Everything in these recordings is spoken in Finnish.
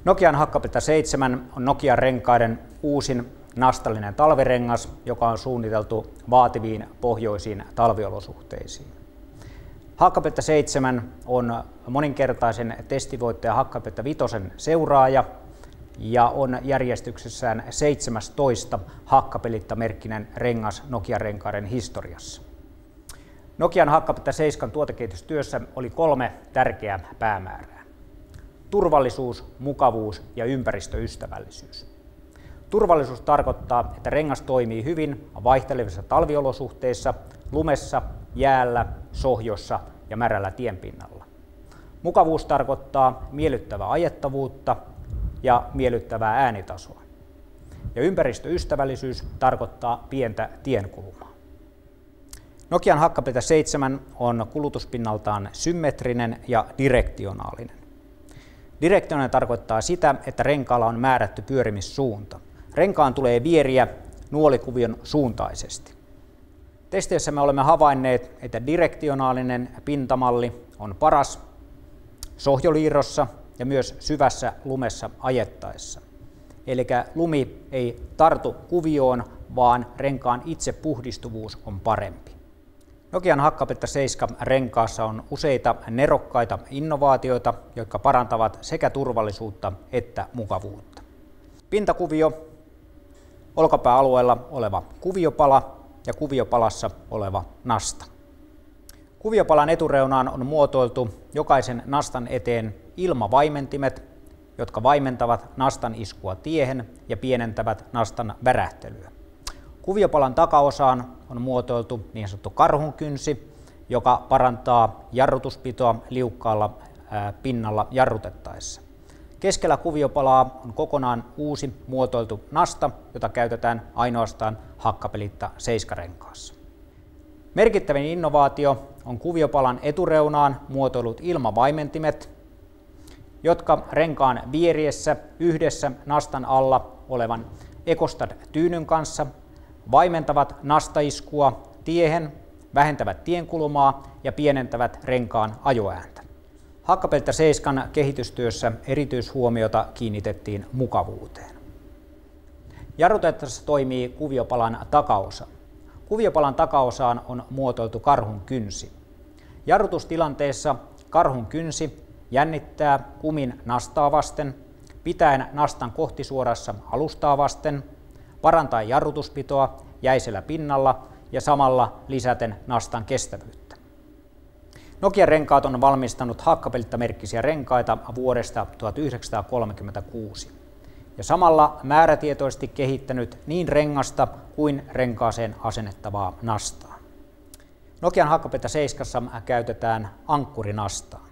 Nokian Hakkapeliitta 7 on Nokian renkaiden uusin nastallinen talvirengas, joka on suunniteltu vaativiin pohjoisiin talviolosuhteisiin. Hakkapeliitta 7 on moninkertaisen testivoittaja Hakkapeliitta 5 seuraaja ja on järjestyksessään 17 Hakkapeliitta-merkkinen rengas Nokian renkaiden historiassa. Nokian Hakkapeliitta 7 tuotekehitystyössä oli 3 tärkeää päämäärää: turvallisuus, mukavuus ja ympäristöystävällisyys. Turvallisuus tarkoittaa, että rengas toimii hyvin vaihtelevissa talviolosuhteissa, lumessa, jäällä, sohjossa ja märällä tienpinnalla. Mukavuus tarkoittaa miellyttävää ajettavuutta ja miellyttävää äänitasoa. Ja ympäristöystävällisyys tarkoittaa pientä tienkulumaa. Nokian Hakkapeliitta 7 on kulutuspinnaltaan symmetrinen ja direktionaalinen. Direktionaalinen tarkoittaa sitä, että renkaalla on määrätty pyörimissuunta. Renkaan tulee vieriä nuolikuvion suuntaisesti. Testeissä me olemme havainneet, että direktionaalinen pintamalli on paras sohjoliirrossa ja myös syvässä lumessa ajettaessa. Eli lumi ei tartu kuvioon, vaan renkaan itsepuhdistuvuus on parempi. Nokian Hakkapeliitta 7 renkaassa on useita nerokkaita innovaatioita, jotka parantavat sekä turvallisuutta että mukavuutta. Pintakuvio, olkapääalueella oleva kuviopala ja kuviopalassa oleva nasta. Kuviopalan etureunaan on muotoiltu jokaisen nastan eteen ilmavaimentimet, jotka vaimentavat nastan iskua tiehen ja pienentävät nastan värähtelyä. Kuviopalan takaosaan on muotoiltu niin sanottu karhunkynsi, joka parantaa jarrutuspitoa liukkaalla pinnalla jarrutettaessa. Keskellä kuviopalaa on kokonaan uusi muotoiltu nasta, jota käytetään ainoastaan Hakkapeliitta 7 renkaassa. Merkittävin innovaatio on kuviopalan etureunaan muotoilut ilmavaimentimet, jotka renkaan vieriessä yhdessä nastan alla olevan Ecostad-tyynyn kanssa vaimentavat nastaiskua tiehen, vähentävät tienkulumaa ja pienentävät renkaan ajoääntä. Hakkapeliitta 7 kehitystyössä erityishuomiota kiinnitettiin mukavuuteen. Jarrutettaessa toimii kuviopalan takaosa. Kuviopalan takaosaan on muotoiltu karhun kynsi. Jarrutustilanteessa karhun kynsi jännittää kumin nastaa vasten, pitäen nastan kohtisuorassa alustaa vasten, parantaa jarrutuspitoa jäisellä pinnalla ja samalla lisäten nastan kestävyyttä. Nokian renkaat on valmistanut Hakkapeliitta-merkkisiä renkaita vuodesta 1936 ja samalla määrätietoisesti kehittänyt niin rengasta kuin renkaaseen asennettavaa nastaa. Nokian Hakkapeliitta 7 käytetään ankkurinastaa.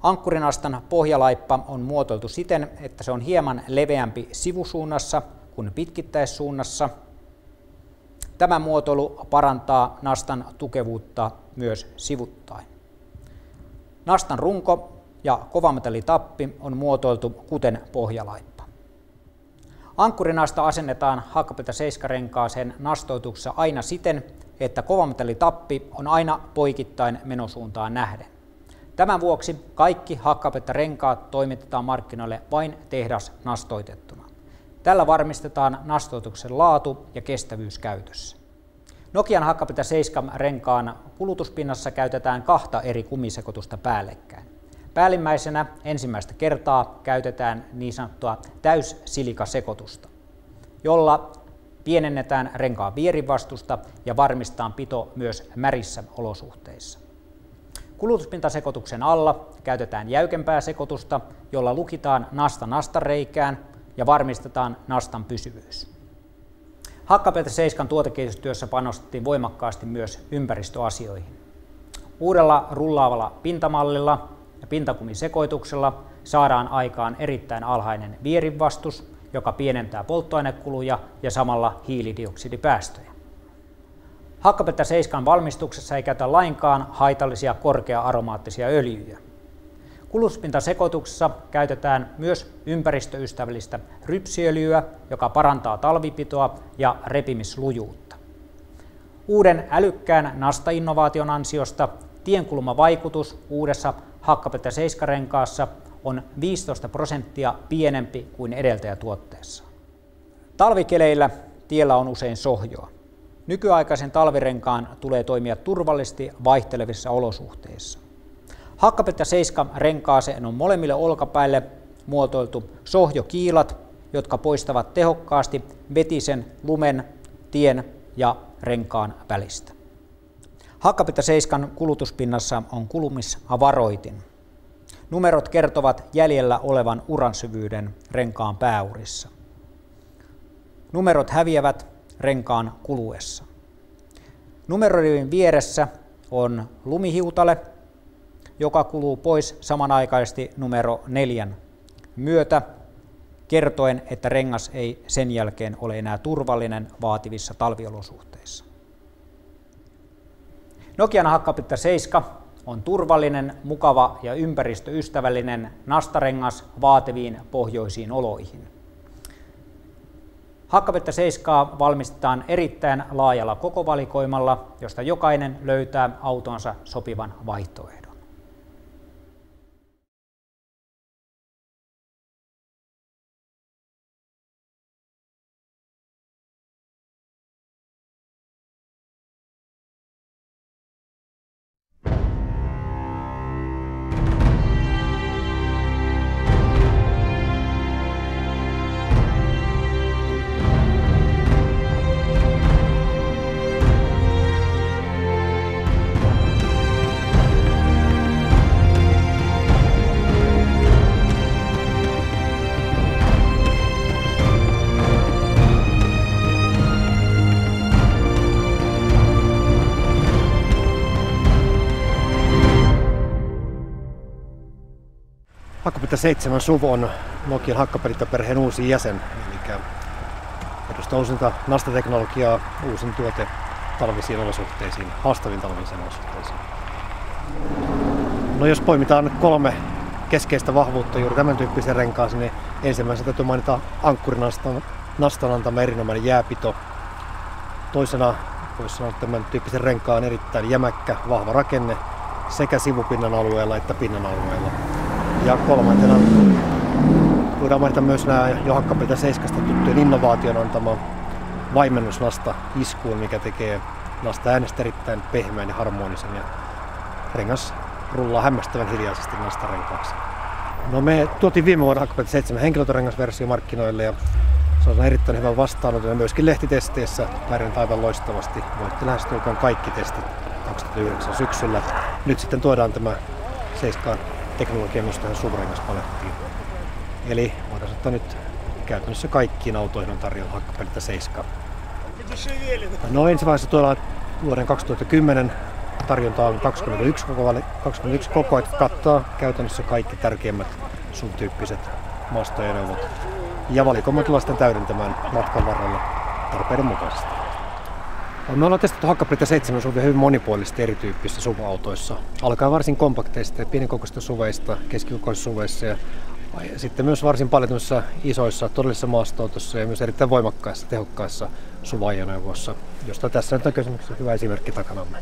Ankkurinastan pohjalaippa on muotoiltu siten, että se on hieman leveämpi sivusuunnassa kuin pitkittäissuunnassa. Tämä muotoilu parantaa nastan tukevuutta myös sivuttain. Nastan runko ja kovametallitappi on muotoiltu kuten pohjalaippa. Ankkurinasta asennetaan Hakkapeliitta 7 renkaaseen nastoituksessa aina siten, että kovametallitappi on aina poikittain menosuuntaan nähden. Tämän vuoksi kaikki Hakkapeliitta renkaat toimitetaan markkinoille vain tehdasnastoitettuna. Tällä varmistetaan nastoituksen laatu ja kestävyys käytössä. Nokian Hakkapeliitta 7 renkaan kulutuspinnassa käytetään 2 eri kumisekoitusta päällekkäin. Päällimmäisenä ensimmäistä kertaa käytetään niin sanottua täyssilikasekoitusta, jolla pienennetään renkaan vierivastusta ja varmistetaan pito myös märissä olosuhteissa. Kulutuspintasekoituksen alla käytetään jäykempää sekoitusta, jolla lukitaan nasta nastareikään ja varmistetaan nastan pysyvyys. Hakkapeliitta 7 tuotekehitystyössä panostettiin voimakkaasti myös ympäristöasioihin. Uudella rullaavalla pintamallilla ja pintakumisekoituksella saadaan aikaan erittäin alhainen vierinvastus, joka pienentää polttoainekuluja ja samalla hiilidioksidipäästöjä. Hakkapeliitta 7 valmistuksessa ei käytä lainkaan haitallisia korkea-aromaattisia öljyjä. Kulutuspintasekoituksessa käytetään myös ympäristöystävällistä rypsiöljyä, joka parantaa talvipitoa ja repimislujuutta. Uuden älykkään nastainnovaation ansiosta tienkulmavaikutus uudessa Hakkapeliitta 7 renkaassa on 15% pienempi kuin edeltäjätuotteessa. Talvikeleillä tiellä on usein sohjoa. Nykyaikaisen talvirenkaan tulee toimia turvallisesti vaihtelevissa olosuhteissa. Hakkapeliitta 7 renkaaseen on molemmille olkapäille muotoiltu sohjokiilat, jotka poistavat tehokkaasti vetisen, lumen, tien ja renkaan välistä. Hakkapeliitta 7 kulutuspinnassa on kulumisvaroitin. Numerot kertovat jäljellä olevan uran syvyyden renkaan pääurissa. Numerot häviävät renkaan kuluessa. Numeroiden vieressä on lumihiutale, joka kuluu pois samanaikaisesti numero 4 myötä, kertoen, että rengas ei sen jälkeen ole enää turvallinen vaativissa talviolosuhteissa. Nokian Hakkapeliitta 7 on turvallinen, mukava ja ympäristöystävällinen nastarengas vaativiin pohjoisiin oloihin. Hakkapeliitta 7 valmistetaan erittäin laajalla kokovalikoimalla, josta jokainen löytää autonsa sopivan vaihtoehdon. Hakkapeliitta 7 SUV on Nokian Hakkapeliitta-perheen uusi jäsen, eli edustaa uusinta nastateknologiaa, uusin tuote talvisiin olosuhteisiin, haastaviin talvisiin olosuhteisiin. No jos poimitaan 3 keskeistä vahvuutta juuri tämän tyyppisen renkaaseen, niin ensimmäisenä täytyy mainita ankkurinastan antama erinomainen jääpito. Toisena voisi sanoa, että tämän tyyppisen renkaan erittäin jämäkkä, vahva rakenne sekä sivupinnan alueella että pinnan alueella. Ja kolmantena voidaan mainita myös nämä jo Hakkapeliitta 7 tuttujen innovaation antama vaimennusnasta iskuun, mikä tekee nasta äänestä erittäin pehmeän ja harmonisen. Ja rengas rullaa hämmästävän hiljaisesti nastarenkaaksi. No me tuotiin viime vuonna Hakkapeliitta 7 henkilöautorengasversio markkinoille ja se on erittäin hyvä vastaanoton ja myöskin lehtitesteissä pärjännyt aivan loistavasti. Voitte lähestulkoon kaikki testit 2009 syksyllä. Nyt sitten tuodaan tämä 7 teknologia myös tähän SUV-rengaspalettiin. Eli voidaan sanoa, nyt käytännössä kaikkiin autoihin on tarjolla Hakkapeliitta 7. No ensi vaiheessa tuodaan vuoden 2010 tarjonta on 21 koko, että kattaa käytännössä kaikki tärkeimmät SUV-tyyppiset maastoajoneuvot. Ja valikoimme tullaan sitten täydentämään matkan varrella tarpeiden mukaisesti. Me ollaan testattu Hakkapeliitta 7 SUVia hyvin monipuolisesti erityyppisissä SUV-autoissa. Alkaa varsin kompakteista ja pienikokoisista SUVeista, keskikokoisissa SUVeissa ja sitten myös varsin paljon isoissa todellisissa maastoautoissa ja myös erittäin voimakkaissa, tehokkaissa SUV-ajoneuvoissa, josta tässä nyt on kysymyksessä hyvä esimerkki takanamme.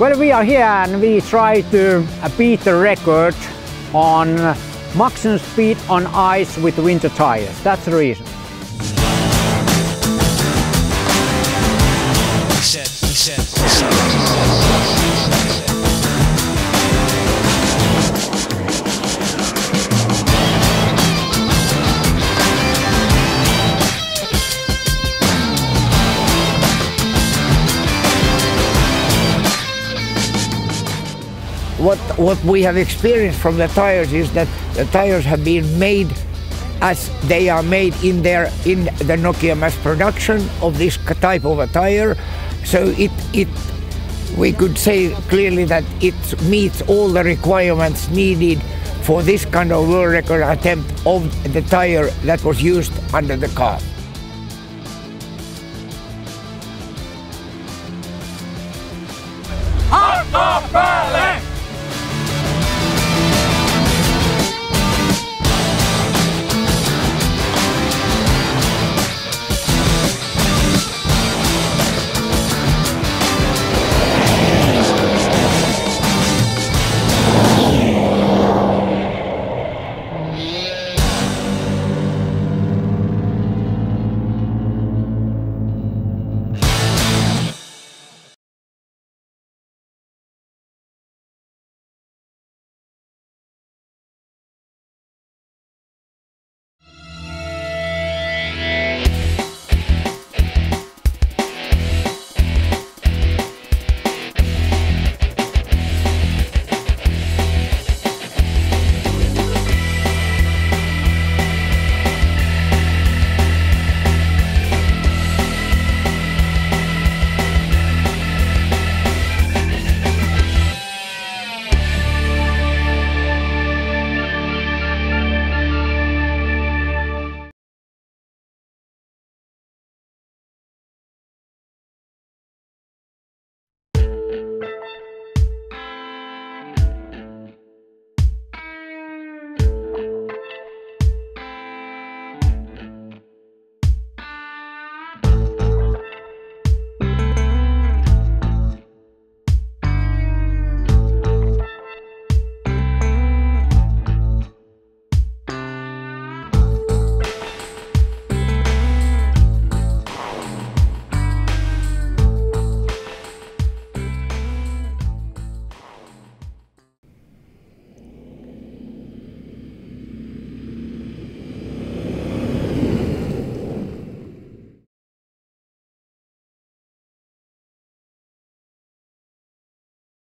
Well, we are here and we try to beat the record on maximum speed on ice with winter tires. That's the reason. What we have experienced from the tires is that the tires have been made as they are made in the Nokia mass production of this type of a tire. So we could say clearly that it meets all the requirements needed for this kind of world record attempt of the tire that was used under the car. Hakkapää!